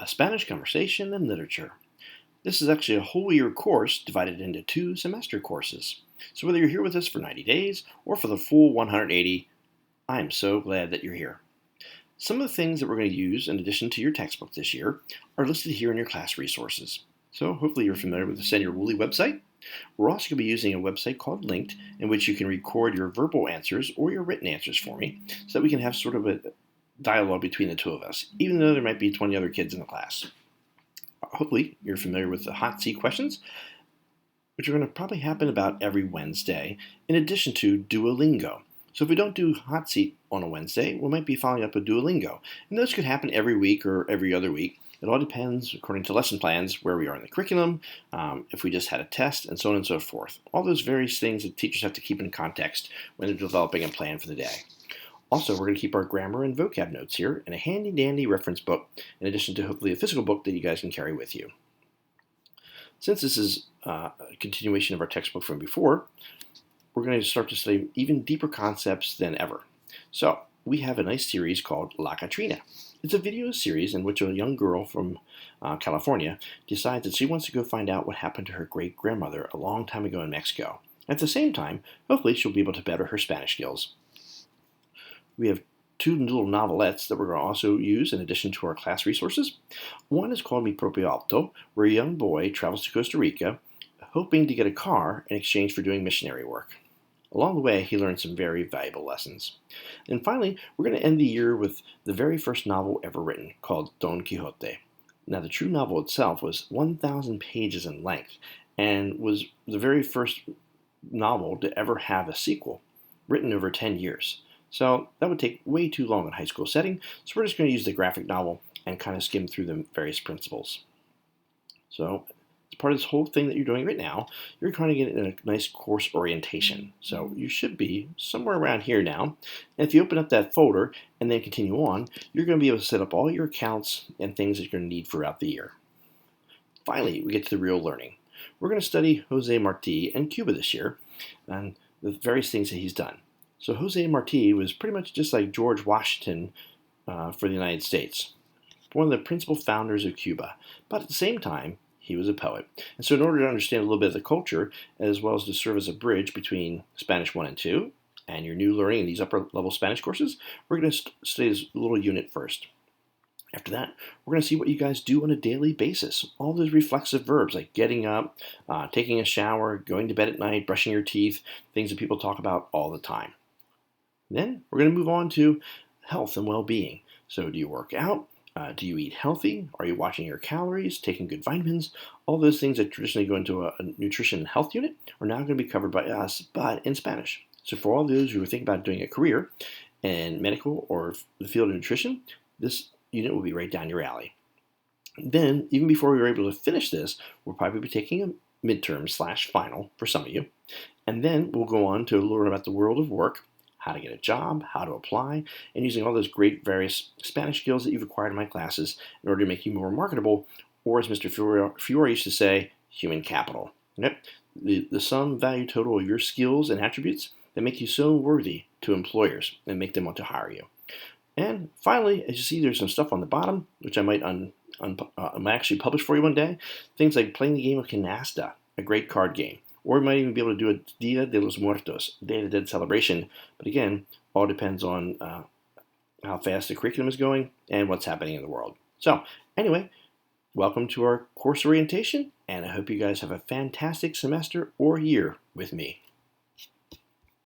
A Spanish Conversation and Literature. This is actually a whole year course divided into 2 semester courses. So whether you're here with us for 90 days or for the full 180, I'm so glad that you're here. Some of the things that we're going to use in addition to your textbook this year are listed here in your class resources. So hopefully you're familiar with the Send Your Wooly website. We're also going to be using a website called Linked in which you can record your verbal answers or your written answers for me so that we can have sort of a dialogue between the two of us, even though there might be 20 other kids in the class. Hopefully you're familiar with the hot seat questions, which are going to probably happen about every Wednesday, in addition to Duolingo. So if we don't do hot seat on a Wednesday, we might be following up with Duolingo. And those could happen every week or every other week. It all depends, according to lesson plans, where we are in the curriculum, if we just had a test, and so on and so forth. All those various things that teachers have to keep in context when they're developing a plan for the day. Also, we're going to keep our grammar and vocab notes here in a handy-dandy reference book, in addition to hopefully a physical book that you guys can carry with you. Since this is a continuation of our textbook from before, we're going to start to study even deeper concepts than ever. So, we have a nice series called La Catrina. It's a video series in which a young girl from California decides that she wants to go find out what happened to her great-grandmother a long time ago in Mexico. At the same time, hopefully she'll be able to better her Spanish skills. We have 2 little novelettes that we're going to also use in addition to our class resources. One is called Mi Propio Auto, where a young boy travels to Costa Rica hoping to get a car in exchange for doing missionary work. Along the way, he learns some very valuable lessons. And finally, we're going to end the year with the very first novel ever written, called Don Quixote. Now, the true novel itself was 1,000 pages in length and was the very first novel to ever have a sequel, written over 10 years. So that would take way too long in a high school setting, so we're just going to use the graphic novel and kind of skim through the various principles. So as part of this whole thing that you're doing right now, you're kind of getting a nice course orientation. So you should be somewhere around here now. And if you open up that folder and then continue on, you're going to be able to set up all your accounts and things that you're going to need throughout the year. Finally, we get to the real learning. We're going to study Jose Marti and Cuba this year and the various things that he's done. So Jose Marti was pretty much just like George Washington for the United States, one of the principal founders of Cuba. But at the same time, he was a poet. And so in order to understand a little bit of the culture, as well as to serve as a bridge between Spanish 1 and 2 and your new learning in these upper level Spanish courses, we're going to study this little unit first. After that, we're going to see what you guys do on a daily basis. All those reflexive verbs like getting up, taking a shower, going to bed at night, brushing your teeth, things that people talk about all the time. Then we're going to move on to health and well-being. So do you work out? Do you eat healthy? Are you watching your calories, taking good vitamins? All those things that traditionally go into a nutrition and health unit are now going to be covered by us, but in Spanish. So for all those who are thinking about doing a career in medical or the field of nutrition, this unit will be right down your alley. Then, even before we were able to finish this, we'll probably be taking a midterm/final for some of you. And then we'll go on to learn about the world of work, how to get a job, how to apply, and using all those great various Spanish skills that you've acquired in my classes in order to make you more marketable, or as Mr. Fiore used to say, human capital. Yep. The sum value total of your skills and attributes that make you so worthy to employers and make them want to hire you. And finally, as you see, there's some stuff on the bottom, which I might actually publish for you one day. Things like playing the game of Canasta, a great card game. Or we might even be able to do a Dia de los Muertos, Day of the Dead celebration. But again, all depends on how fast the curriculum is going and what's happening in the world. So anyway, welcome to our course orientation, and I hope you guys have a fantastic semester or year with me.